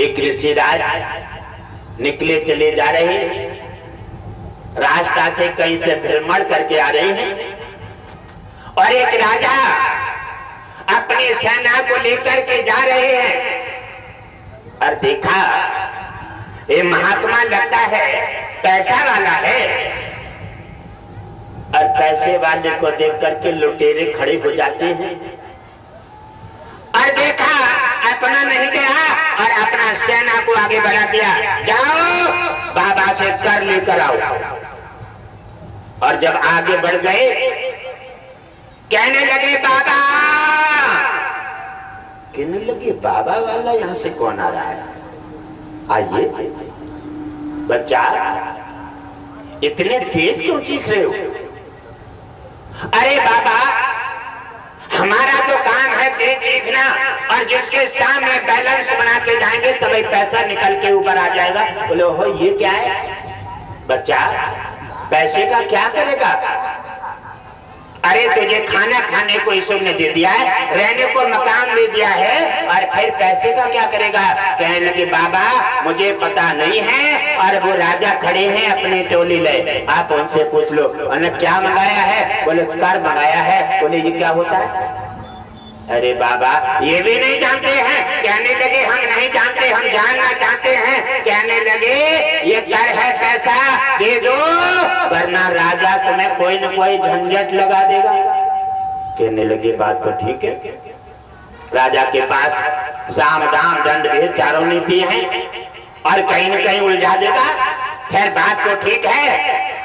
एक ऋषिराज निकले चले जा रहे, रास्ता से कहीं से भ्रमण करके आ रहे हैं और एक राजा अपनी सेना को लेकर के जा रहे हैं और देखा ये महात्मा लगता है पैसा वाला है और पैसे वाले को देख करके लुटेरे खड़े हो जाते हैं और देखा अपना नहीं गया और अपना सेना को आगे बढ़ा दिया, जाओ बाबा से कर लेकर आओ। और जब आगे बढ़ गए कहने लगे बाबा, कहने लगे बाबा वाला यहाँ से कौन आ रहा है, आइए। बच्चा इतने तेज क्यों चीख रहे हो? अरे बाबा हमारा तो काम है तेज चीखना और जिसके सामने बैलेंस बना के जाएंगे तभी पैसा निकल के ऊपर आ जाएगा। बोले हो ये क्या है? बच्चा पैसे का क्या करेगा? अरे तुझे खाना खाने को ईश्वर ने दे दिया है, रहने को मकान दे दिया है और फिर पैसे का क्या करेगा? कहने लगे बाबा मुझे पता नहीं है और वो राजा खड़े हैं अपनी टोली ले, आप उनसे पूछ लो। उन्होंने क्या मंगाया है? बोले कर मंगाया है। बोले ये क्या होता है? अरे बाबा ये भी नहीं जानते हैं। कहने लगे हम नहीं जानते, हम जानना चाहते हैं। कहने लगे ये कर है पैसा दे दो वरना राजा तुम्हें कोई न कोई झंझट लगा देगा। कहने लगे बात तो ठीक है, राजा के पास साम दाम दंड भेद चारों नीति हैं और कहीं न कहीं उलझा देगा। खैर बात तो ठीक है,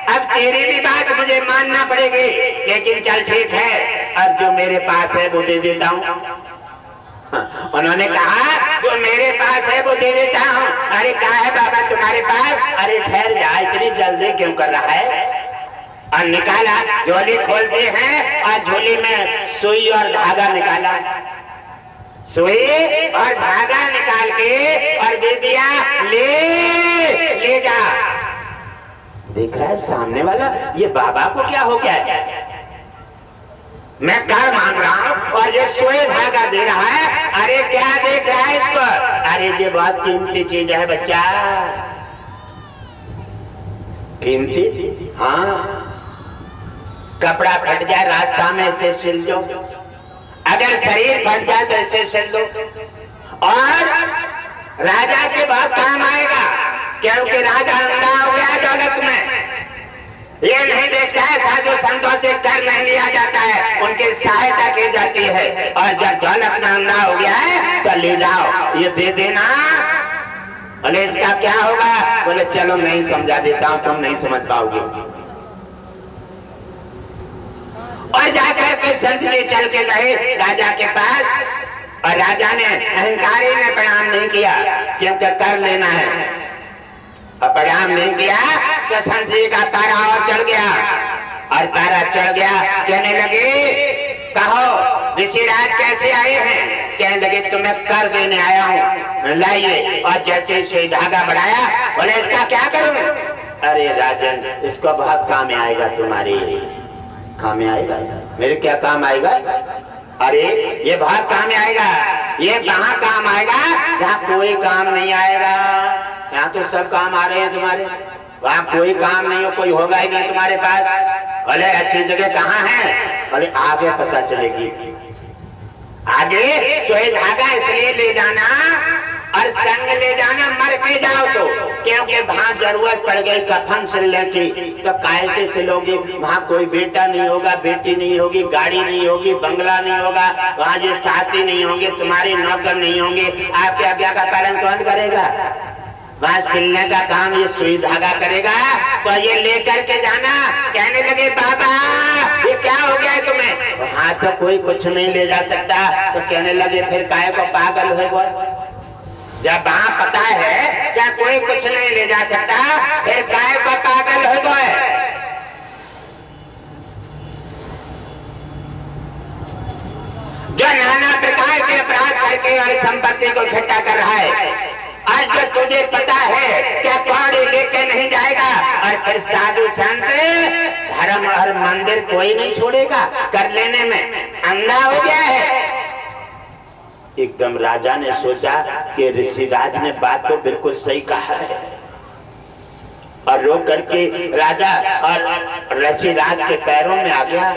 अब तेरी भी बात मुझे मानना पड़ेगी, लेकिन चल ठीक है और जो मेरे पास है वो दे देता हूँ। उन्होंने कहा जो मेरे पास है वो दे देता हूँ। अरे क्या है बाबा तुम्हारे पास? अरे ठहर जा, इतनी जल्दी क्यों कर रहा है? और निकाला, झोली खोलते हैं और झोली में सुई और धागा निकाला, सुई और धागा निकाल के और दे दिया, ले जा। देख रहा है सामने वाला ये बाबा को क्या हो गया है? मैं कर मांग रहा हूँ और ये सुई धागा दे रहा है। अरे क्या देख रहा है इसको? अरे ये बहुत कीमती चीज है बच्चा। कीमती? हाँ, कपड़ा फट जाए रास्ता में इसे सिल दो, अगर शरीर फट जाए तो इसे सिल दो। और राजा के बहुत काम आएगा क्योंकि राजा अंधा हो गया दौलत में। ये नहीं देखता है साधु संतों से कर नहीं लिया जाता है, उनकी सहायता की जाती है। और जब दौलत में अंधा हो गया है तो ले जाओ, ये दे देना। बोले इसका क्या होगा? बोले चलो नहीं समझा देता हूं, तुम नहीं समझ पाओगे। और जाकर के संत जी चल के गए राजा के पास और राजा ने अहंकारी ने प्रणाम नहीं किया क्योंकि कर लेना है, और प्रणाम नहीं किया तो संत जी का पारा और चढ़ गया और पारा चढ़ गया। कहने लगे कहो ऋषिराज कैसे आए हैं? कहने लगे तुम्हें कर देने आया हूँ, लाइए। और जैसे सुई धागा बढ़ाया, बोले इसका क्या करूं? अरे राजन इसको बहुत काम आएगा, तुम्हारे काम में आएगा। मेरे क्या काम आएगा? अरे ये बहुत काम आएगा। ये कहाँ काम आएगा? जहाँ कोई काम नहीं आएगा। यहाँ तो सब काम आ रहे हैं तुम्हारे, वहाँ कोई काम नहीं हो, कोई होगा ही नहीं तुम्हारे पास। बोले ऐसी जगह कहाँ है? बोले आगे पता चलेगी। आगे सुई धागा इसलिए ले जाना और संग ले जाना, मर के जाओ तो, क्योंकि वहां जरूरत पड़ गई कफन सिलने की तो कैसे सिलोगे? वहां कोई बेटा नहीं होगा, बेटी नहीं होगी, गाड़ी नहीं होगी, बंगला नहीं होगा, वहां ये साथी नहीं होंगे, तुम्हारे नौकर नहीं होंगे, आपके आज्ञा का पालन कौन करेगा? वहां सिलने का काम ये सुई धागा करेगा, तो ये लेकर के जाना। कहने लगे बाबा ये क्या हो गया है तुम्हें? वहां तो कोई कुछ नहीं ले जा सकता। तो कहने लगे फिर काहे को पागल है वो? जब वहां पता है क्या कोई कुछ नहीं ले जा सकता, फिर काहे को पागल हो गए? जो नाना प्रकार के अपराध करके और संपत्ति को इकट्ठा कर रहा है, आज जो तुझे पता है क्या कौड़ी लेके नहीं जाएगा। और फिर साधु संत धर्म और मंदिर कोई नहीं छोड़ेगा, कर लेने में अंधा हो गया है। एकदम राजा ने सोचा कि ऋषिराज ने बात तो बिल्कुल सही कहा है, और रो करके राजा और ऋषिराज के पैरों में आ गया,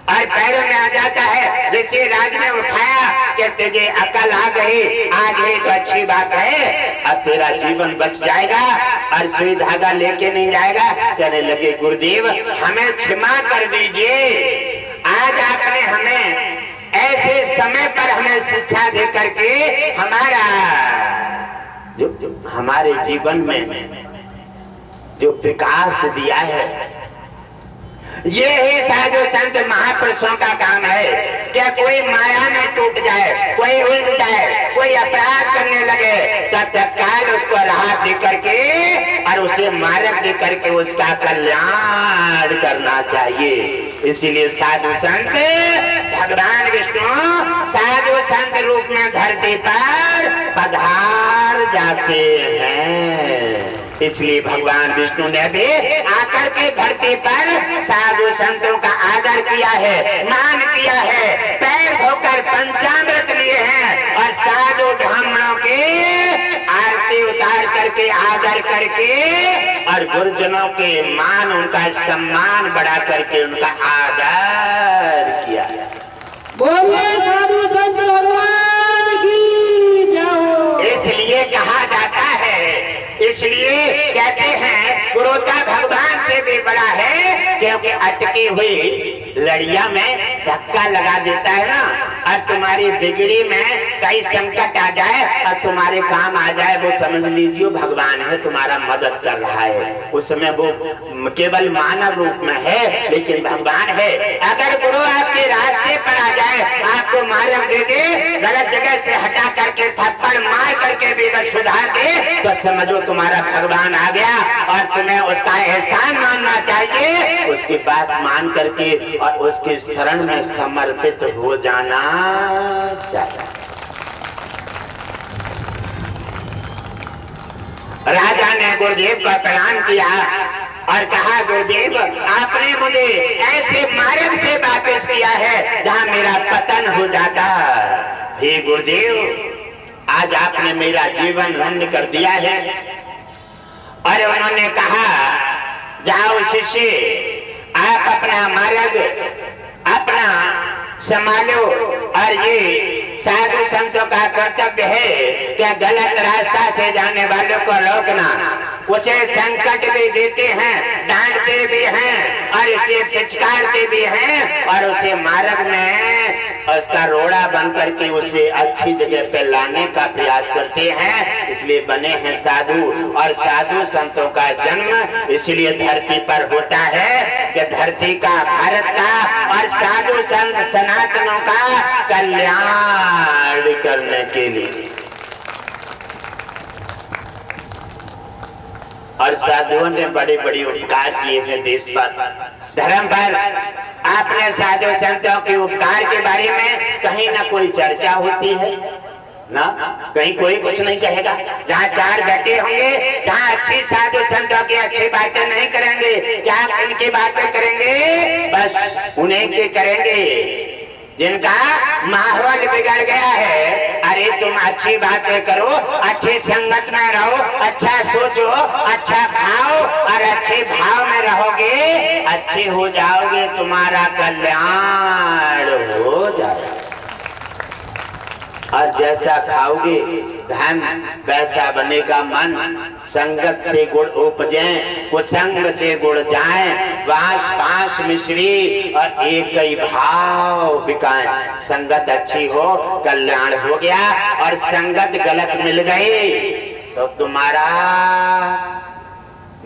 और पैरों में आ जाता है। ऋषिराज ने उठाया कि तुझे अकल आ गई, आज ही तो अच्छी बात है, अब तेरा जीवन बच जाएगा और सुई धागा लेके नहीं जाएगा। कहने लगे गुरुदेव हमें क्षमा कर दीजिए, आज आपने हमें ऐसे समय पर हमें शिक्षा दे करके हमारा जो हमारे जीवन में जो विकास दिया है, ये ही साधु संत महापुरुषों का काम है। क्या कोई माया में टूट जाए, कोई उलझ जाए, कोई अपराध करने लगे तो तत्काल उसको राहत दे करके और उसे मार्ग दे करके उसका कल्याण करना चाहिए। इसीलिए साधु संत भगवान विष्णु साधु संत रूप में धरती पर पधार जाते हैं। इसलिए भगवान विष्णु ने भी आकर के धरती पर साधु संतों का आदर किया है, मान किया है, पैर धोकर पंचामृत लिए हैं और साधु ब्राह्मणों के आरती उतार करके आदर करके और गुरुजनों के मान उनका सम्मान बढ़ा करके उनका आदर किया। बोलिए साधु संत भगवान की जय। इसलिए कहा जाता है, इसलिए कहते हैं गुरुता भगवान से भी बड़ा है, क्योंकि अटकी हुई लड़िया में धक्का लगा देता है ना, और तुम्हारी बिगड़ी में कई संकट आ जाए और तुम्हारे काम आ जाए, वो समझ लीजिए भगवान है तुम्हारा मदद कर रहा है। उसमें वो केवल मानव रूप में है लेकिन भगवान है। अगर गुरु आपके रास्ते पर आ जाए, आपको मार्ग दे दे, गलत जगह से हटा करके थप्पड़ मार करके भी अगर सुधार दे तो समझो तुम्हारा भगवान आ गया और तुम्हें उसका एहसान मानना चाहिए। उसकी बात मान करके और उसके शरण में समर्पित हो जाना चाहिए। राजा ने गुरुदेव को प्रणाम किया और कहा गुरुदेव आपने मुझे ऐसे मार्ग से वापस किया है जहां मेरा पतन हो जाता। हे गुरुदेव आज आपने मेरा जीवन धन्य कर दिया है। और उन्होंने कहा जाओ शिष्य आप अपना मार्ग अपना संभालो, और ये साधु संतों का कर्तव्य है कि गलत रास्ता से जाने वालों को रोकना। उसे संकट भी देते हैं, डांटते भी हैं और इसे पिचकारते भी हैं और उसे मार्ग में उसका रोड़ा बन करके उसे अच्छी जगह पे लाने का प्रयास करते हैं। इसलिए बने हैं साधु, और साधु संतों का जन्म इसलिए धरती पर होता है कि धरती का, भारत का और साधु संत सनातनों का कल्याण करने के लिए। और साधुओं ने बड़े बड़े उपकार किए हैं देश पर, धर्म पर। आपने साधु संतों के उपकार के बारे में कहीं ना कोई चर्चा होती है ना, कहीं कोई कुछ नहीं कहेगा। जहाँ चार बैठे होंगे, जहाँ अच्छी साधु संतों की अच्छी बातें नहीं करेंगे, क्या इनकी बातें करेंगे, बस उन्हीं की करेंगे जिनका माहौल बिगड़ गया है। अरे तुम अच्छी बातें करो, अच्छी संगत में रहो, अच्छा सोचो, अच्छा खाओ और अच्छे भाव में रहोगे, अच्छे हो जाओगे, तुम्हारा कल्याण हो जाएगा। और जैसा खाओगे धन वैसा बनेगा मन। संगत से गुड़ उपजे, कुसंग से गुड़ जाए, वास पास मिश्री और एक ही भाव बिकाए। संगत अच्छी हो कल्याण हो गया, और संगत गलत मिल गई तो तुम्हारा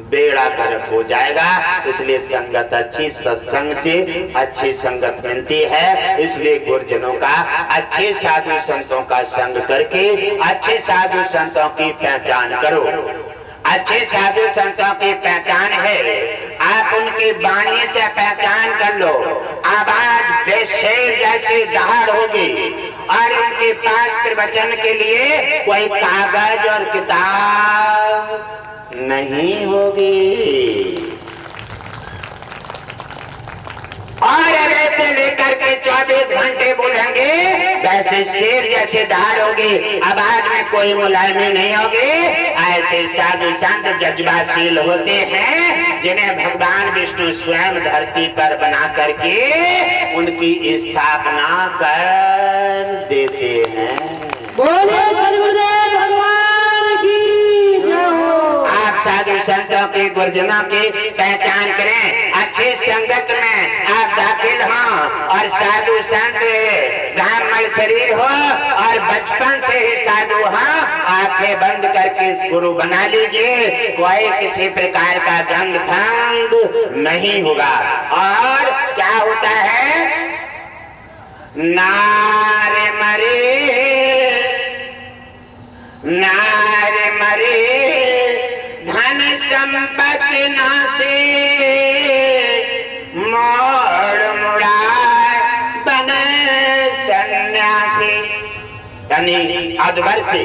बेड़ा गर्क हो जाएगा। इसलिए संगत अच्छी, सत्संग से अच्छी संगत मिलती है। इसलिए गुरुजनों का, अच्छे साधु संतों का संग करके अच्छे साधु संतों की पहचान करो। अच्छे साधु संतों की पहचान है, आप उनकी वाणी से पहचान कर लो। आवाज बेशेर जैसी दहाड़ होगी और उनके पास प्रवचन के लिए कोई कागज और किताब नहीं होगी। और वैसे लेकर के 24 घंटे बोलेंगे, वैसे शेर जैसे दहाड़ोगे, आवाज में कोई मुलायमी नहीं होगी। ऐसे साधु संत जज्बाशील होते हैं जिन्हें भगवान विष्णु स्वयं धरती पर बना करके उनकी स्थापना कर देते हैं। बोले सद्गुरुदेव भगवान की जय हो। आप साधु संतों की गुरुजनों की पहचान करें, अच्छी संगत में आप दाखिल हों और साधु संत ब्राह्मण शरीर हो और बचपन से ही साधु हो, आंखें बंद करके गुरु बना लीजिए, कोई किसी प्रकार का दंड फंड नहीं होगा। और क्या होता है, नारे मरे धन संपत्ति नासे, मोड़ मुड़ाए बने सन्यासी। यानी अधवर से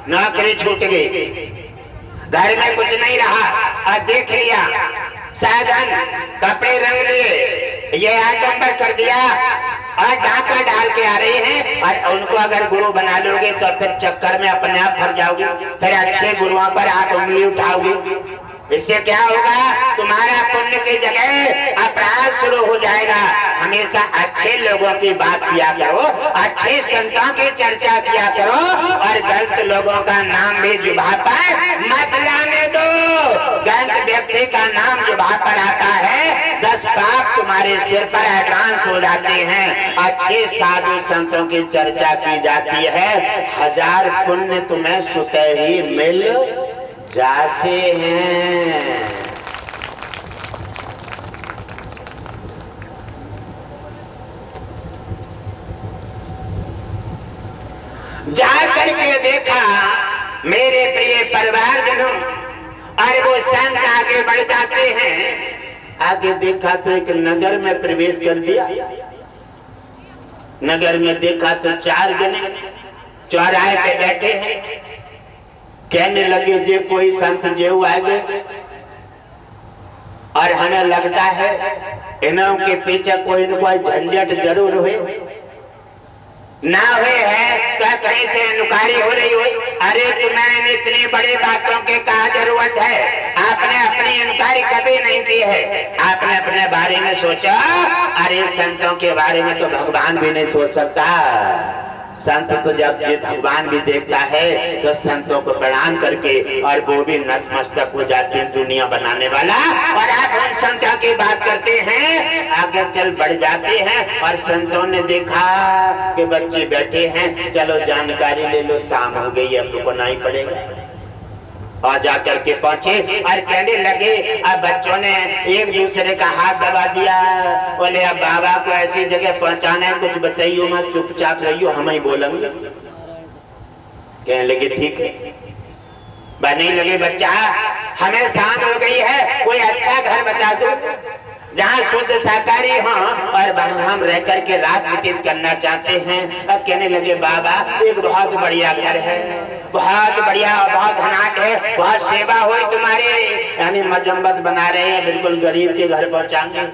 नौकरी छूट गई, घर में कुछ नहीं रहा और देख लिया साधन, कपड़े रंग लिए, ये आडंबर कर दिया और डाका डाल के आ रहे हैं। और उनको अगर गुरु बना लोगे तो फिर चक्कर में अपने आप फंस जाओगे, फिर अच्छे गुरुओं पर आप उंगली उठाओगे। इससे क्या होगा, तुम्हारा पुण्य की जगह अपराध शुरू हो जाएगा। हमेशा अच्छे लोगों की बात किया करो, अच्छे संतों की चर्चा किया करो और गलत लोगों का नाम भी जुबान पर मत लाने दो। गलत व्यक्ति का नाम जुबान पर आता है, 10 पाप तुम्हारे सिर पर एडवांस हो जाते हैं। अच्छे साधु संतों की चर्चा की जाती है, 1000 पुण्य तुम्हें स्वतः ही मिल जाते हैं। जा करके देखा मेरे प्रिय परिवारजनों, और वो संत आगे बढ़ जाते हैं। आगे देखा तो एक नगर में प्रवेश कर दिया। नगर में देखा तो 4 जने चौराहे पे बैठे हैं। कहने लगे जे कोई संत जेऊ आ गए, और हमें लगता है इन्हों के पीछे कोई न कोई झंझट जरूर हुए ना हुए है तो कहीं से नुकारी हो रही हो। अरे तुम्हें इतनी बड़ी बातों की क्या जरूरत है, आपने अपनी इनकारी कभी नहीं की है। आपने अपने बारे में सोचा, अरे संतों के बारे में तो भगवान भी नहीं सोच सकता। संत तो जब ये भगवान भी देखता है तो संतों को प्रणाम करके और वो भी नतमस्तक हो जाते हैं, दुनिया बनाने वाला। और आप उन संतों की बात करते हैं, आगे चल बढ़ जाते हैं। और संतों ने देखा कि बच्चे बैठे हैं, चलो जानकारी ले लो, शाम हो गई, अब रुकना ही पड़ेगा। और जाकर के पहुंचे और कहने लगे, अब बच्चों ने एक दूसरे का हाथ दबा दिया। बोले अब बाबा को ऐसी जगह पहुंचाना है, कुछ बताइयो मत, चुपचाप रहियो, हम ही बोलेंगे। कहने लगे ठीक है। बनने लगे, बच्चा हमें शाम हो गई है, कोई अच्छा घर बता दो जहाँ शुद्ध शाकाहारी हो और वहाँ हम रह करके रात व्यतीत करना चाहते हैं। अब कहने लगे, बाबा एक बहुत बढ़िया घर है, बहुत बढ़िया, बहुत धनाट है, बहुत सेवा हो तुम्हारे, यानी मजम्बत बना रहे हैं, बिल्कुल गरीब के घर पहुंचाएंगे।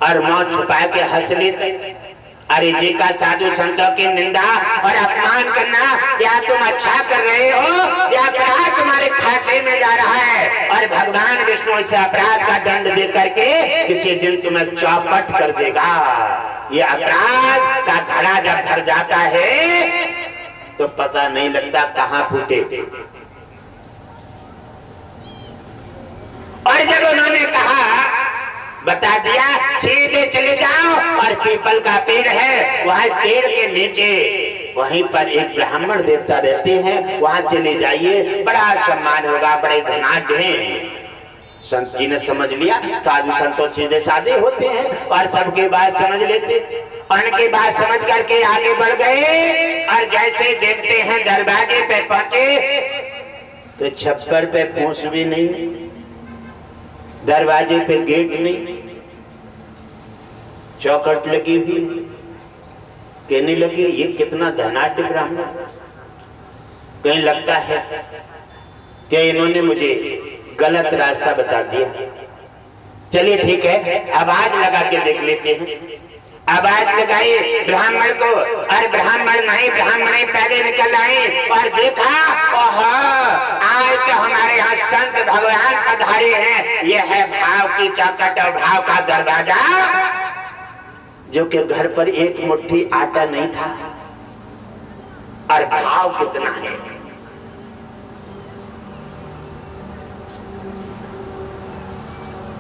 और मौत छुपा के हंस लेते। अरे जी का साधु संतों की निंदा और अपमान करना, क्या तुम अच्छा कर रहे हो या अपराध तुम्हारे खाते में जा रहा है? और भगवान विष्णु इस अपराध का दंड दे करके किसी दिन तुम्हें चौपट कर देगा। ये अपराध का घड़ा जब भर जाता है तो पता नहीं लगता कहाँ फूटे। और जब उन्होंने कहा, बता दिया, सीधे चले जाओ और पीपल का पेड़ है, वहाँ पेड़ के नीचे वहीं पर एक ब्राह्मण देवता रहते हैं, वहाँ चले जाइए, बड़ा सम्मान होगा, बड़े धनाढ्य हैं। संत जी ने समझ लिया, साधु संतों सीधे साधे होते हैं और सबके बात समझ लेते। उनकी बात समझ करके आगे बढ़ गए और जैसे देखते हैं दरवाजे पे पहुंचे तो छप्पर पे पूंछ भी नहीं, दरवाजे पे गेट नहीं, चौखट लगी हुई। कहने लगे, ये कितना धनाढ्य ब्राह्मण। कहीं लगता है कि इन्होंने मुझे गलत रास्ता बता दिया। चलिए ठीक है, आवाज लगा के देख लेते हैं। आवाज लगाई ब्राह्मण को, और ब्राह्मण नहीं पहले निकल आए और देखा, ओह आज तो हमारे यहाँ संत भगवान पधारे हैं। यह है भाव की चौखट और भाव का दरवाजा, जो कि घर पर एक मुट्ठी आटा नहीं था, और भाव कितना है।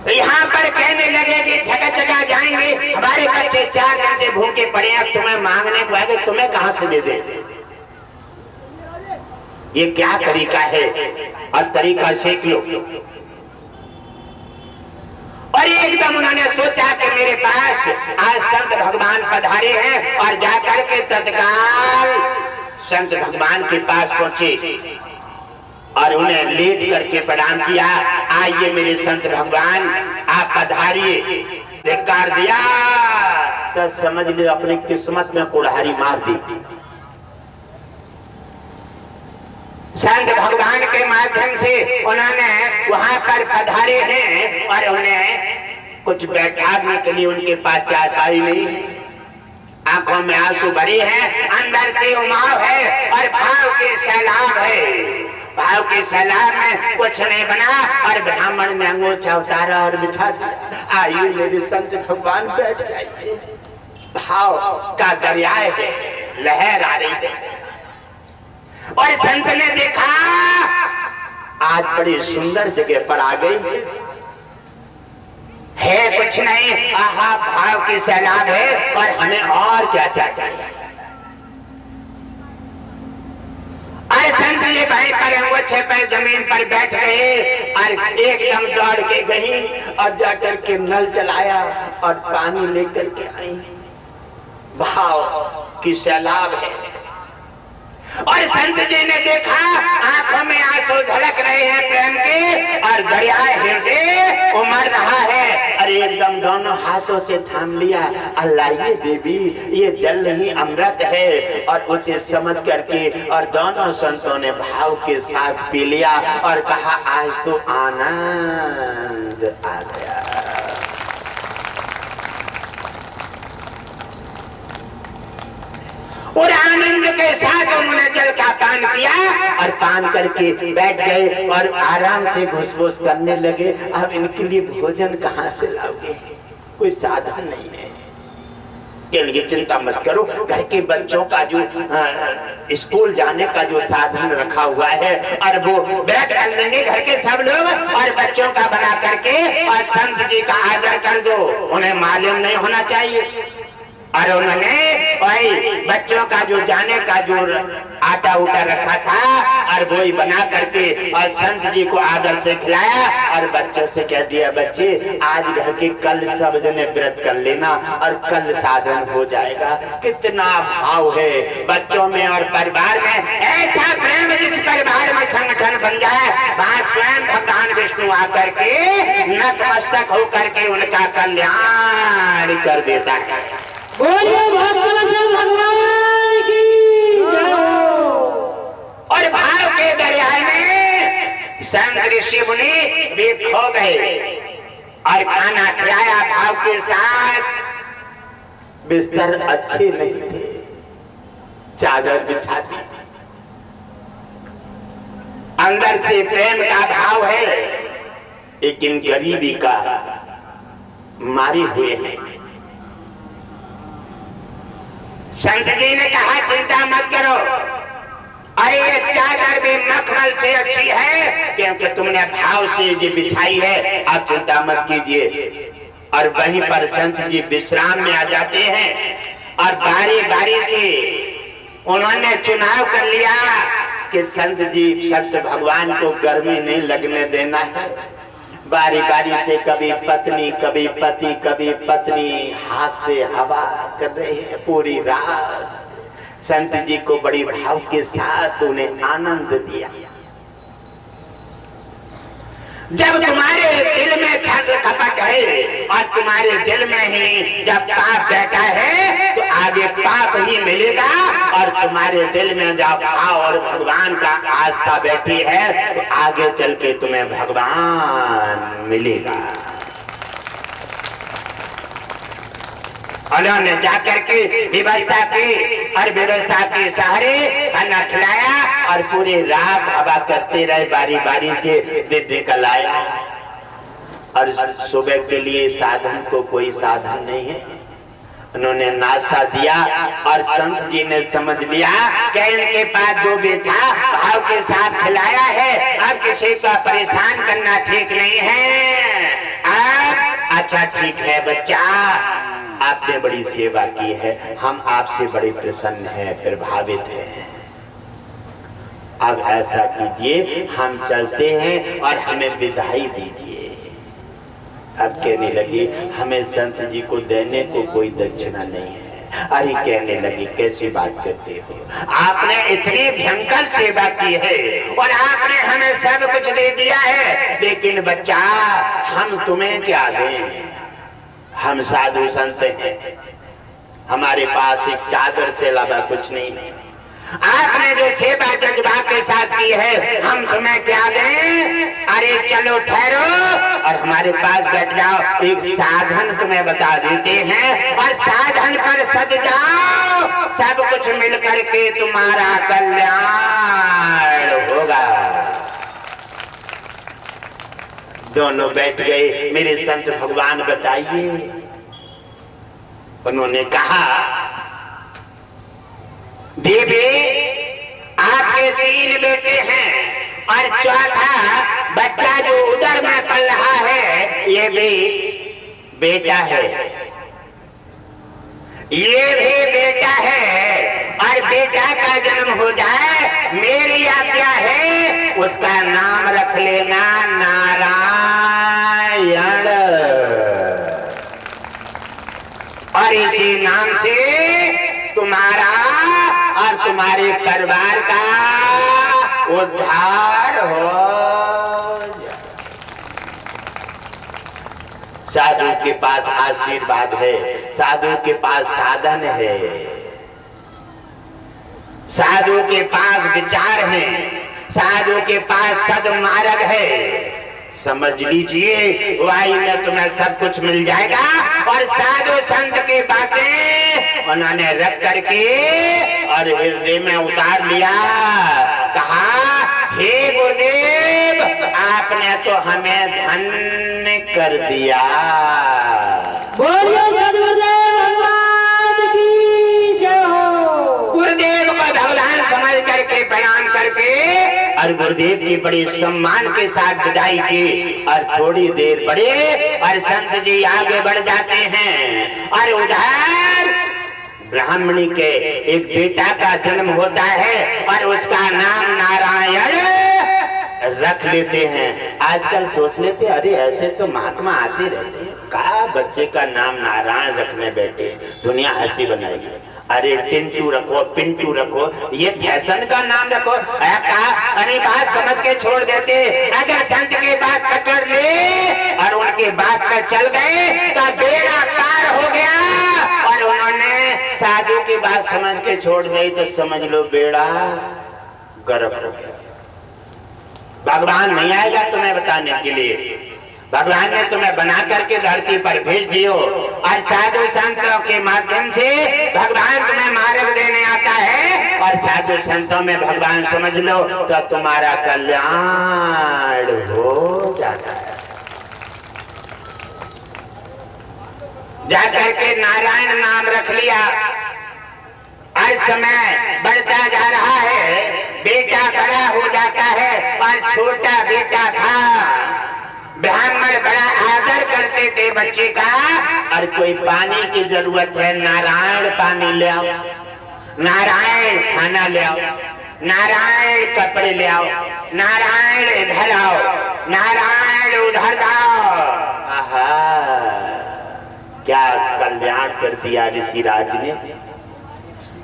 यहाँ पर कहने लगे कि जगह जगह जाएंगे, हमारे बच्चे 4 दिन से भूखे पड़े हैं, तुम्हें मांगने को आएंगे, तुम्हें कहां से दे दे। ये क्या तरीका है, और तरीका सीख लो। और एकदम उन्होंने सोचा कि मेरे पास आज संत भगवान पधारे हैं, और जाकर के तत्काल संत भगवान के पास पहुंचे और उन्हें लेट करके प्रणाम किया। आइए मेरे संत भगवान, आप पधारिए। धिक्कार दिया तो समझ लो अपनी किस्मत में कुल्हाड़ी मार दी। संत भगवान के माध्यम से उन्होंने वहां पर पधारे हैं, और उन्हें कुछ बैठाने के लिए उनके पास चारपाई नहीं है। आंखों में आंसू भरे हैं, अंदर से उमाव है और भाव के सैलाब है। भाव के सैलाब में कुछ नहीं बना, और ब्राह्मण ने अंगोछा उतारा और बिछा दिया। आइए मेरे संत भगवान, बैठ जाइए। भाव का दरिया है, लहर आ रही है। और संत ने देखा आज बड़ी सुंदर जगह पर आ गई है, कुछ नहीं, आहा भाव की सैलाब है, और हमें और क्या चाहिए। संत जी भाई पर अंगोछे पर जमीन पर बैठ गए, और एकदम दौड़ के गई और जाकर के नल चलाया और पानी लेकर के आई। भाव की सैलाब है। और संत जी ने देखा आंखों में आंसू झलक रहे हैं प्रेम के, और दरियाए हृदय उमड़ रहा है। और एकदम दोनों हाथों से थाम लिया, अल्लाह देवी ये जल नहीं अमृत है। और उसे समझ करके और दोनों संतों ने भाव के साथ पी लिया और कहा आज तो आनंद आ गया। और आनंद के साथ उन्होंने जल का पान किया, और पान करके बैठ गए और आराम से घुसफुस करने लगे। अब इनके लिए भोजन कहाँ से लाओगे, कोई साधन नहीं है। के लिए चिंता मत करो, घर के बच्चों का जो स्कूल जाने का जो साधन रखा हुआ है, और वो बैठ कर लेंगे घर के सब लोग, और बच्चों का बना करके और संत जी का आदर कर दो। उन्हें मालूम नहीं होना चाहिए। और उन्होंने वही बच्चों का जो जाने का जो आटा उटा रखा था, और वो ही बना करके और संत जी को आदर से खिलाया, और बच्चों से कह दिया बच्चे आज घर के कल सब जने व्रत कर लेना, और कल साधन हो जाएगा। कितना भाव है बच्चों में और परिवार में, ऐसा प्रेम जिस परिवार में संगठन बन जाए, वहाँ स्वयं भगवान विष्णु आकर के नतमस्तक होकर के उनका कल्याण कर देता है। बोलिए भक्तवत्सल भगवान की जय। और भाव के दरिया में संत ऋषि मुनि भी खो गए, और खाना खिलाया भाव के साथ। बिस्तर अच्छे नहीं थे, चादर बिछा दी। अंदर से प्रेम का भाव है, लेकिन गरीबी का मारे हुए हैं। संत जी ने कहा चिंता मत करो, अरे ये चादर भी मखमल से अच्छी है, क्योंकि तुमने भाव से ये बिछाई है, आप चिंता मत कीजिए। और वहीं पर संत जी विश्राम में आ जाते हैं, और बारी बारी से उन्होंने चुनाव कर लिया कि संत जी सत्य भगवान को गर्मी नहीं लगने देना है। बारी बारी से कभी पत्नी कभी पति कभी पत्नी हाथ से हवा कर रहे हैं पूरी रात। संत जी को बड़ी भाव के साथ उन्हें आनंद दिया। जब तुम्हारे दिल में छल कपट है और तुम्हारे दिल में ही जब पाप बैठा है तो आगे पाप ही मिलेगा, और तुम्हारे दिल में जब भाव और भगवान का आस्था बैठी है तो आगे चल के तुम्हें भगवान मिलेगा। उन्होंने जाकर के व्यवस्था की और व्यवस्था के सहारे खाना खिलाया और पूरी रात हवा करते रहे, बारी बारी से दिन निकल आया। और सुबह के लिए साधन को कोई साधन नहीं है। उन्होंने नाश्ता दिया और संत जी ने समझ लिया कि इनके पास जो भी था भाव के साथ खिलाया है, अब किसी का परेशान करना ठीक नहीं है। अब अच्छा ठीक है बच्चा, आपने बड़ी सेवा की है, हम आपसे बड़े प्रसन्न हैं, प्रभावित हैं। अब ऐसा कीजिए, हम चलते हैं और हमें विदाई दीजिए। अब कहने लगी हमें संत जी को देने को कोई दक्षिणा नहीं है। अरे कहने लगी कैसी बात करते हो, आपने इतनी भयंकर सेवा की है और आपने हमें सब कुछ दे दिया है, लेकिन बच्चा हम तुम्हें क्या दें? हम साधु संत हैं, हमारे पास एक चादर से अलावा कुछ नहीं है। आपने जो सेवा जज्बा के साथ की है, हम तुम्हें क्या दें? अरे चलो ठहरो और हमारे पास बैठ जाओ, एक साधन तुम्हें बता देते हैं और साधन पर सज जाओ, सब कुछ मिलकर के तुम्हारा कल्याण होगा। दोनों बैठ गए। मेरे संत भगवान बताइए। उन्होंने कहा देवी आपके 3 बेटे हैं और चौथा बच्चा जो उधर में पल रहा है ये भी बेटा है, ये भी बेटा है और बेटा का जन्म हो जाए, मेरी आज्ञा है उसका नाम रख लेना नारायण, और इसी नाम से तुम्हारा और तुम्हारे परिवार का उद्धार हो। साधु के पास आशीर्वाद है, साधु के पास साधन है, साधु के पास विचार है, साधु के पास सद्मार्ग है। समझ लीजिए वाई में तुम्हें सब कुछ मिल जाएगा। और साधु संत की बातें उन्होंने रख करके और हृदय में उतार लिया। कहा हे गुरुदेव आपने तो हमें धन्य कर दिया। बोलिए सद्गुरुदेव भगवान की जय हो। गुरुदेव को भगवान समझ करके प्रणाम करके और गुरुदेव की बड़ी सम्मान के साथ विदाई की और थोड़ी देर बढ़े और संत जी आगे बढ़ जाते हैं और उधर ब्राह्मणी के एक बेटा का जन्म होता है और उसका नाम नारायण रख लेते हैं। आजकल सोच लेते अरे ऐसे तो महात्मा आते रहते हैं, का बच्चे का नाम नारायण रखने बैठे, दुनिया हंसी बनाएगी। अरे टिंटू रखो, पिंटू रखो, ये फैशन का नाम रखो। अरे बात समझ के छोड़ देते। अगर संत की बात पकड़ ले और उनकी बात पर चल गए तो बेड़ा पार हो गया। और उन्होंने साधु की बात समझ के छोड़ दी तो समझ लो बेड़ा गर्क हो गया। भगवान नहीं आएगा तुम्हें बताने के लिए, भगवान ने तुम्हें बना करके धरती पर भेज दियो और साधु संतों के माध्यम से भगवान तुम्हें मार्ग देने आता है। और साधु संतों में भगवान समझ लो तो तुम्हारा कल्याण हो जाता है। जाकर के नारायण नाम रख लिया। हर समय बढ़ता जा रहा है, बेटा बड़ा हो जाता है और छोटा बेटा था। ब्राह्मण बड़ा आदर करते थे बच्चे का। और कोई पानी की जरूरत है, नारायण पानी ले आओ, नारायण खाना ले आओ, नारायण कपड़े ले आओ, नारायण इधर आओ, नारायण उधर आओ। आहा क्या कल्याण कर दिया ऋषिराज ने।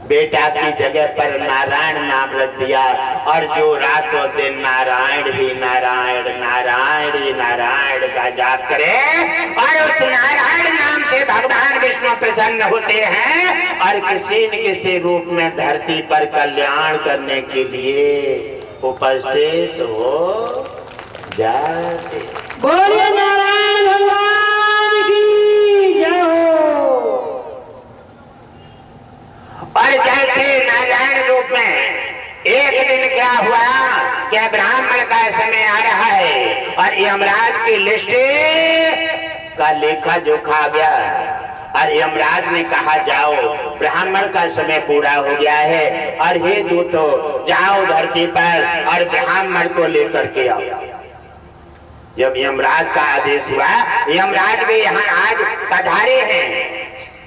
बेटा की जगह पर नारायण नाम रख दिया और जो रातों दिन नारायण ही नारायण, नारायण ही नारायण का जाप करे और उस नारायण नाम से भगवान विष्णु प्रसन्न होते हैं और किसी न किसी रूप में धरती पर कल्याण करने के लिए उपस्थित हो जाते। बोलिए नारायण भगवान की जय हो। एक दिन क्या हुआ कि ब्राह्मण का समय आ रहा है और यमराज की लिस्ट का लेखा जोखा आ गया और यमराज ने कहा जाओ ब्राह्मण का समय पूरा हो गया है और हे दूतो जाओ धरती पर और ब्राह्मण को लेकर के आओ। जब यमराज का आदेश हुआ, यमराज भी यहाँ आज पधारे हैं,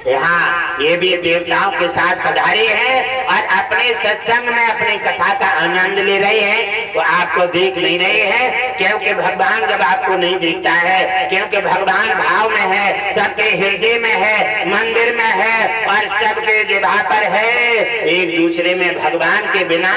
यहाँ ये भी देवताओं के साथ पधारे हैं और अपने सत्संग में अपनी कथा का आनंद ले रहे हैं। तो आपको देख नहीं रहे हैं क्योंकि भगवान जब आपको नहीं दिखता है, क्योंकि भगवान भाव में है, सबके हृदय में है, मंदिर में है और सबके जिभा पर है। एक दूसरे में भगवान के बिना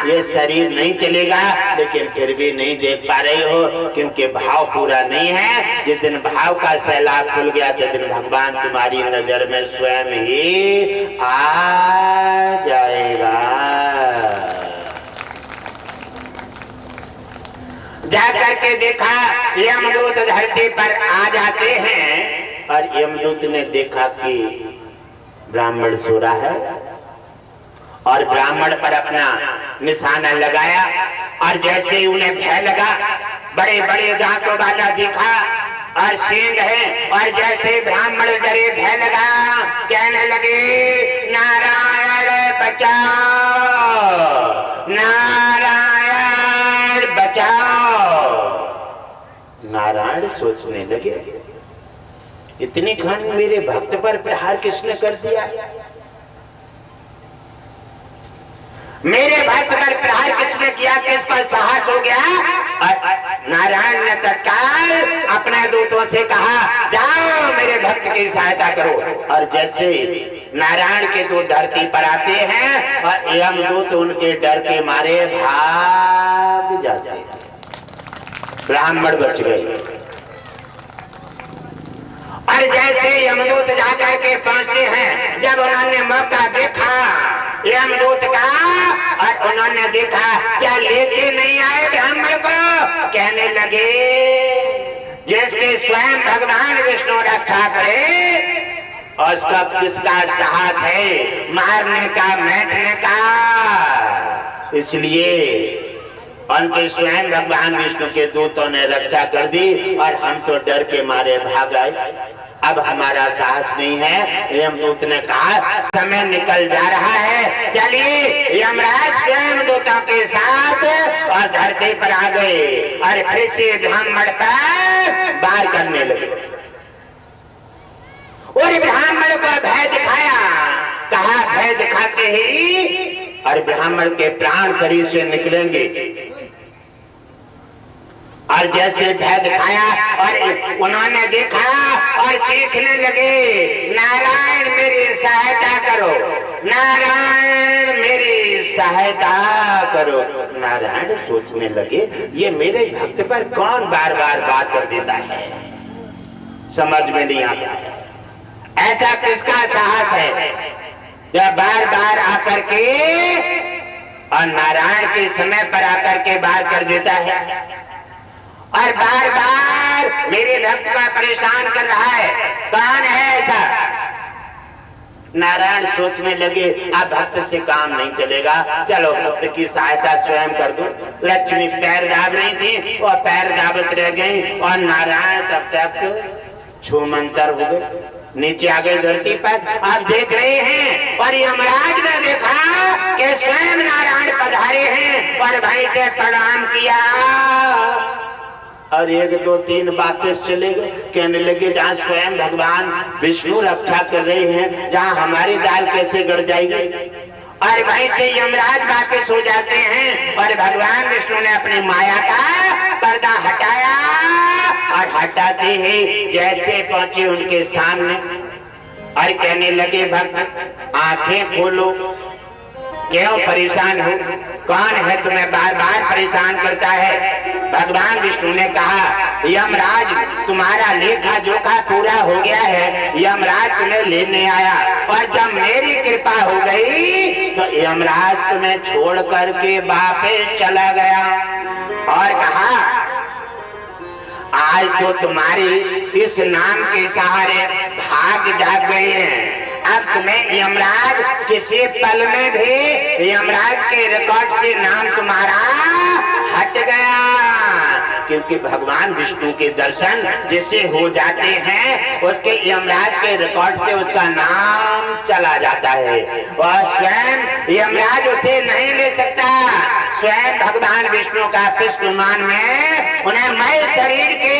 ये शरीर नहीं चलेगा, लेकिन फिर भी नहीं देख पा रहे हो क्योंकि भाव पूरा नहीं है। जिस दिन भाव का सैलाब खुल गया जिस दिन भगवान तुम्हारी नजर में स्वयं ही आ जाएगा। जाकर के देखा यमदूत धरती पर आ जाते हैं और यमदूत ने देखा कि ब्राह्मण सो रहा है और ब्राह्मण पर अपना निशाना लगाया और जैसे ही उन्हें भय लगा, बड़े बड़े दांतों वाला दिखा और सींग है और जैसे ब्राह्मण डरे भय लगा, कहने लगे नारायण बचाओ, नारायण बचाओ। नारायण सोचने लगे इतनी घन मेरे भक्त पर प्रहार किसने कर दिया, मेरे भक्त पर प्रहार किसने किया, किसका साहस हो गया। और नारायण ने तत्काल अपने दूतों से कहा जाओ मेरे भक्त की सहायता करो। और जैसे नारायण के दूत धरती पर आते हैं और यमदूत उनके डर के मारे भाग जाते हैं, ब्राह्मण बच गए। और जैसे यमदूत जाकर के पहुंचते हैं, जब उन्होंने मौका देखा यमदूत का और उन्होंने देखा क्या लेके नहीं आए ब्राह्मण को, कहने लगे जिसके स्वयं भगवान विष्णु रक्षा करे उसका किसका साहस है मारने का, मैटने का। इसलिए उनके स्वयं भगवान विष्णु के दूतों ने रक्षा कर दी और हम तो डर के मारे भाग आए, अब हमारा साहस नहीं है। यमदूत ने कहा समय निकल जा रहा है, चलिए। यमराज स्वयं दूतों के साथ और धरती पर आ गए और फिर से ब्राह्मण पर वार करने लगे और ब्राह्मण को भय दिखाया, कहा भय दिखाते ही और ब्राह्मण के प्राण शरीर से निकलेंगे। और जैसे भय दिखाया और उन्होंने देखा और चीखने लगे नारायण मेरी सहायता करो, नारायण मेरी सहायता करो। नारायण सोचने लगे ये मेरे भक्त पर कौन बार बार बात कर देता है, समझ में नहीं आता है। ऐसा किसका साहस है जब बार बार आकर के और नारायण के समय पर आकर के बात कर देता है और बार बार मेरे भक्त को परेशान कर रहा है, कौन है ऐसा। नारायण सोचने लगे अब भक्त से काम नहीं चलेगा, चलो भक्त की सहायता स्वयं कर दो। लक्ष्मी पैर दाब रही थी और पैर दाबत रह गई और नारायण तब तक छूमंतर हो गए, नीचे आ गए धरती पर। आप देख रहे हैं और यमराज ने देखा कि स्वयं नारायण पधारे हैं और भाई से प्रणाम किया और एक दो तीन वापस चले गए, कहने लगे जहाँ स्वयं भगवान विष्णु रक्षा कर रहे हैं, जहाँ हमारी दाल कैसे गड़ जाएगी। और वहीं से यमराज वापस हो जाते हैं और भगवान विष्णु ने अपनी माया का पर्दा हटाया और हटाते ही जैसे पहुंचे उनके सामने और कहने लगे भक्त आंखें खोलो, क्यों परेशान हो, कौन है तुम्हें बार बार परेशान करता है। भगवान विष्णु ने कहा यमराज तुम्हारा लेखा जोखा पूरा हो गया है, यमराज तुम्हें लेने आया और जब मेरी कृपा हो गई तो यमराज तुम्हें छोड़ करके वापस चला गया और कहा आज तो तुम्हारी इस नाम के सहारे भाग जाग गए हैं, अब तुम्हें यमराज किसी पल में भी यमराज के रिकॉर्ड से नाम तुम्हारा हट गया, क्योंकि भगवान विष्णु के दर्शन जिससे हो जाते हैं उसके यमराज के रिकॉर्ड से उसका नाम चला जाता है। वह स्वयं यमराज उसे नहीं ले सकता, स्वयं भगवान विष्णु का पुष्पमान में उन्हें मय शरीर के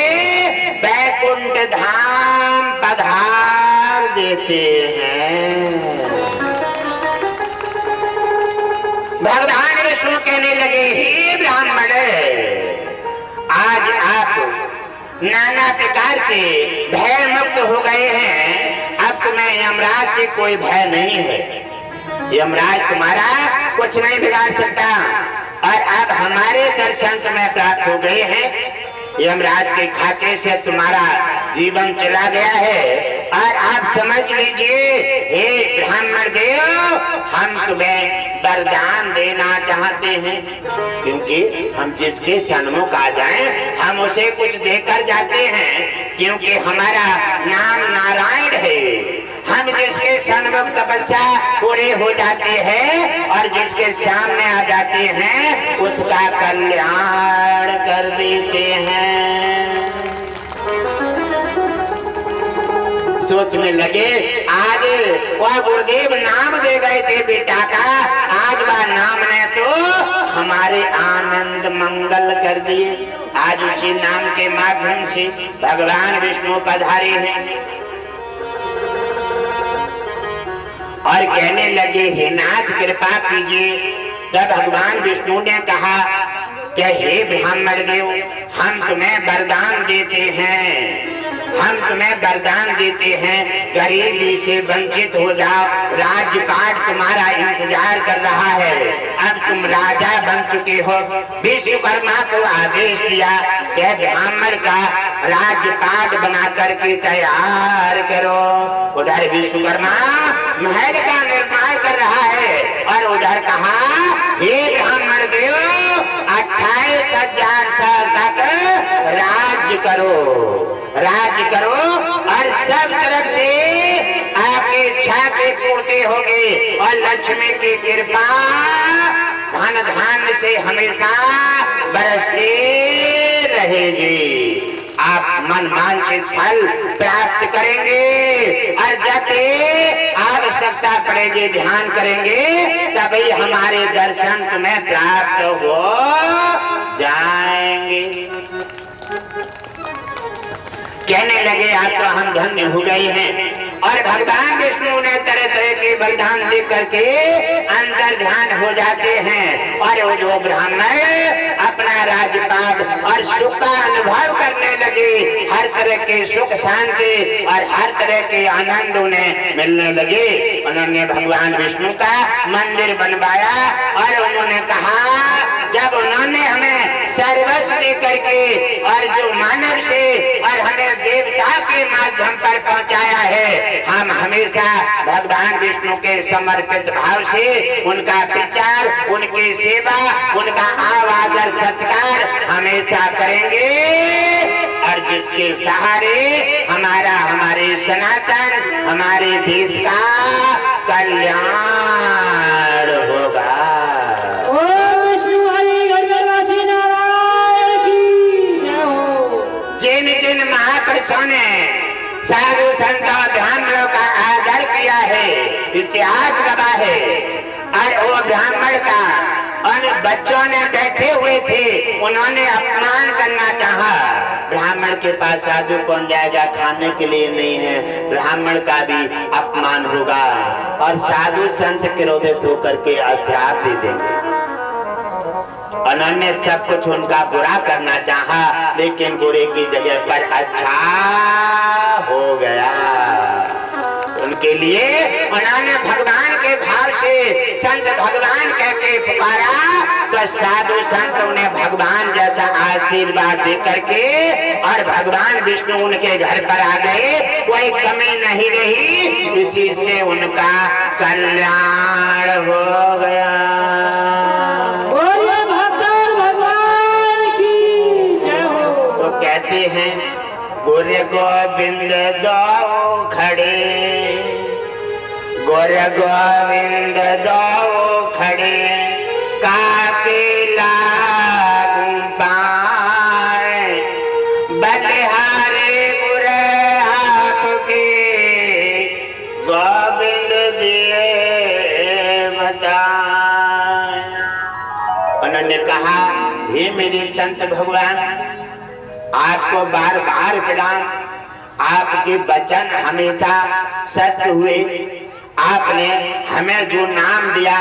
बैकुंठ धाम पधार देते हैं। भगवान विष्णु कहने लगे, हे ब्राह्मण, आज आप नाना प्रकार से भय मुक्त हो गए हैं, अब तुम्हें यमराज से कोई भय नहीं है, यमराज तुम्हारा कुछ नहीं बिगाड़ सकता, और अब हमारे दर्शन तुम्हें प्राप्त हो गए हैं। यमराज के खाते से तुम्हारा जीवन चला गया है, और आप समझ लीजिए, हे ब्राह्मण देव, हम तुम्हें वरदान देना चाहते हैं, क्योंकि हम जिसके सन्मुख आ जाएं हम उसे कुछ देकर जाते हैं, क्योंकि हमारा नाम नारायण है। हम जिसके सन्मुख तपस्या पूरे हो जाते हैं और जिसके सामने आ जाते हैं उसका कल्याण कर देते हैं। सोचने लगे, आज वह गुरुदेव नाम दे गए थे बेटा का, आज वह नाम ने तो हमारे आनंद मंगल कर दिए। आज उसी नाम के माध्यम से भगवान विष्णु पधारे हैं और कहने लगे, हे नाथ कृपा कीजिए। तब भगवान विष्णु ने कहा कि हे ब्राह्मण देव, हम तुम्हें वरदान देते हैं, हम तुम्हें वरदान देते हैं, गरीबी से वंचित हो जाओ, राज्यपाट तुम्हारा इंतजार कर रहा है, अब तुम राजा बन चुके हो। विश्वकर्मा को आदेश दिया कि ब्राह्मण का राज्यपाट बना करके तैयार करो। उधर विश्वकर्मा महल का निर्माण कर रहा है और उधर कहा, हे ब्राह्मण देव, 28,000 साल तक राज्य करो, राज्य करो, और सब तरफ से आपकी इच्छा की पूर्ति होगी और लक्ष्मी की कृपा धन धान्य से हमेशा बरसती रहेगी। आप मन वांछित फल प्राप्त करेंगे और जब आवश्यकता पड़ेगी ध्यान करेंगे तभी हमारे दर्शन तुम्हें प्राप्त हो जाएंगे। कहने लगे, आप तो हम धन्य हो गए हैं। और भगवान विष्णु ने तरह तरह के वरदान दे करके अंदर ध्यान हो जाते हैं और वो जो ब्राह्मण अपना राज्यपाट और सुख का अनुभव करने लगे, हर तरह के सुख शांति और हर तरह के आनंद उन्हें मिलने लगे। उन्होंने भगवान विष्णु का मंदिर बनवाया और उन्होंने कहा, जब उन्होंने हमें सर्वस्व दे करके और जो मानव से और हमें देवता के माध्यम पर पहुंचाया है, हम हमेशा भगवान विष्णु के समर्पित भाव से उनका प्रचार, उनकी सेवा, उनका आदर सत्कार हमेशा करेंगे और जिसके सहारे हमारे सनातन, हमारे देश का कल्याण होगा। जिन महापुरुषों ने साधु संतों ब्राह्मणों का आदर किया है, इतिहास गवाह है, और वो ब्राह्मण का उन बच्चों ने बैठे हुए थे, उन्होंने अपमान करना चाहा। ब्राह्मण के पास साधु कौन जाएगा, खाने के लिए नहीं है, ब्राह्मण का भी अपमान होगा और साधु संत क्रोधित होकर के श्राप दे देंगे। उन्होंने सब कुछ उनका बुरा करना चाहा, लेकिन बुरे की जगह पर अच्छा हो गया। उनके लिए उन्होंने भगवान के भाव से संत भगवान कह के पुकारा, तो साधु संत उन्हें भगवान जैसा आशीर्वाद दे करके और भगवान विष्णु उनके घर पर आ गए, कोई कमी नहीं रही, इसी से उनका कल्याण हो गया। कहते हैं, गुरु गोविंद दो खड़े गुर गोविंद दो खड़े काके लागू पाए, बलिहारे गुर आपके गोविंद दिए बताए। उन्होंने कहा, हे मेरे संत भगवान, आपको बार बार प्रणाम। आपके वचन हमेशा सत्य हुए। आपने हमें जो नाम दिया,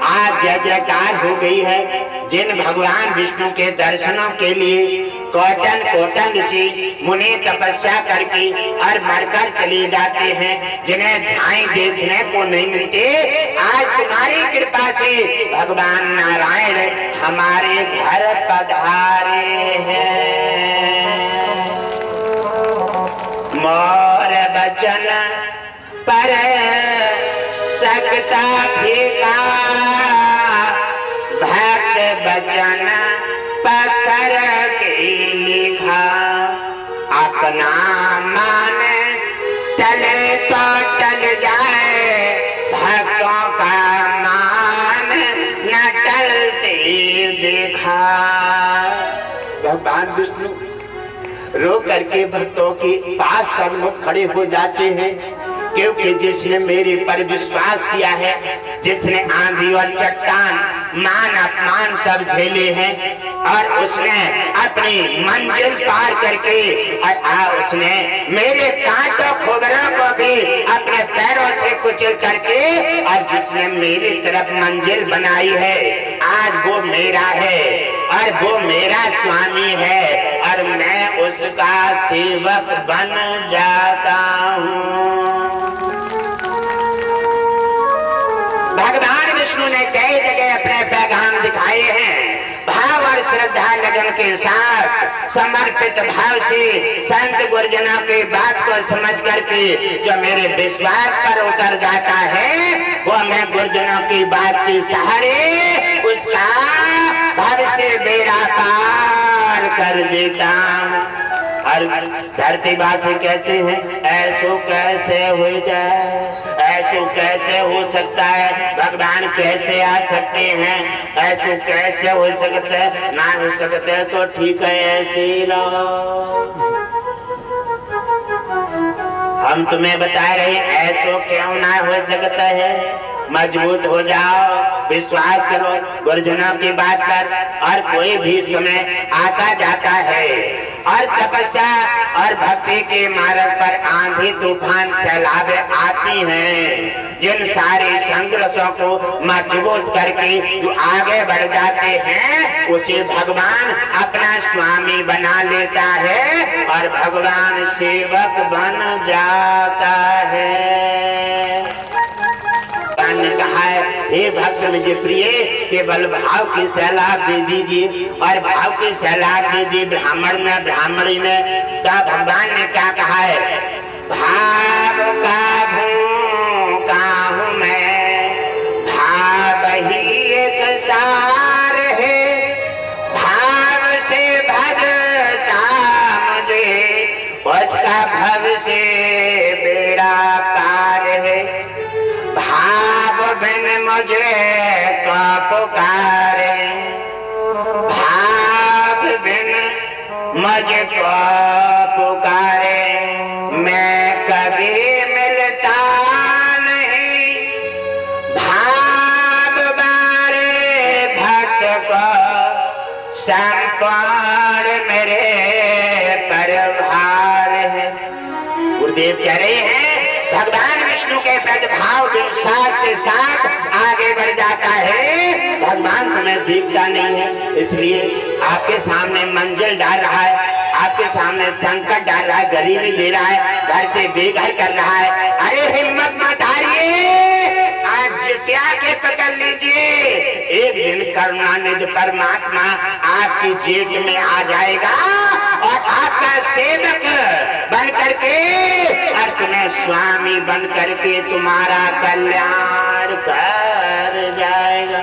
आज जय जयकार हो गई है। जिन भगवान विष्णु के दर्शनों के लिए कोटन कोटन ऋषि मुनि तपस्या करके और मरकर चले जाते हैं, जिन्हें झाई देखने को नहीं मिलते, आज तुम्हारी कृपा से भगवान नारायण हमारे घर पधारे हैं। मोर बचन पर सकता फीका, भक्त बचन पत्थर की लिखा। अपना मान टले तो टल जाए, भक्तों का मान न टलते देखा। भगवान विष्णु रो करके भक्तों के पास सन्मुख खड़े हो जाते हैं, क्योंकि जिसने मेरे पर विश्वास किया है, जिसने आंधी और चट्टान मान अपमान सब झेले हैं, और उसने अपनी मंजिल पार करके और उसने मेरे कांटों खोबरों को भी अपने पैरों से कुचल करके और जिसने मेरी तरफ मंजिल बनाई है, आज वो मेरा है और वो मेरा स्वामी है और मैं उसका सेवक बन जाता हूँ। भगवान विष्णु ने कई जगह अपने पैगाम दिखाए हैं। भाव और श्रद्धा लगन के साथ समर्पित भाव से संत गुरुजनों की बात को समझ करके जो मेरे विश्वास पर उतर जाता है, वो मैं गुरुजनों की बात के सहारे उसका भविष्य बेड़ा पार कर देता हूँ। और धरतीवासी कहते हैं, ऐसो कैसे हो जाए, ऐसो कैसे हो सकता है, भगवान कैसे आ सकते हैं, ऐसो कैसे हो सकता है, ना हो सकता है तो ठीक है ऐसे ही रहो। हम तुम्हें बता रहे, ऐसो क्यों ना हो सकता है, मजबूत हो जाओ, विश्वास करो गुरुजनों की बात पर। और कोई भी समय आता जाता है और तपस्या और भक्ति के मार्ग पर आंधी तूफान सैलाब आती हैं, जिन सारे संघर्षों को मजबूत करके जो आगे बढ़ जाते हैं, उसे भगवान अपना स्वामी बना लेता है और भगवान सेवक बन जाता है। ने कहा है, हे भक्त विजय प्रिय, केवल भाव की सैलाब दे दीजिए। और भाव की सैलाब दे दी ब्राह्मण ने, ब्राह्मणी ने। तो भगवान ने क्या कहा है, भाव का भूखा हूँ मैं, भाव ही एक सार है, भाव से भजता मुझे उसका भविष्य बेड़ा पार है। भाव बिन मुझे तो पुकारे, भाव बिन मुझको पुकारे, मैं कभी मिलता नहीं। भाव बारे भक्त को संपूर्ण मेरे पर भार है। गुरुदेव कह रहे हैं, भगवान विष्णु के भाव विश्वास के साथ आगे बढ़ जाता है। भगवान तुम्हें दिखता नहीं है, इसलिए आपके सामने मंजिल डाल रहा है, आपके सामने संकट डाल रहा है, गरीबी दे रहा है, घर से बेघर कर रहा है। अरे हिम्मत मत हारिए, आज जितिया के पकड़ लीजिए। एक दिन करुणानिधि परमात्मा आपकी जेब में आ जाएगा और आपका सेवक बन करके और तुम्हें स्वामी बन करके तुम्हारा कल्याण कर जाएगा।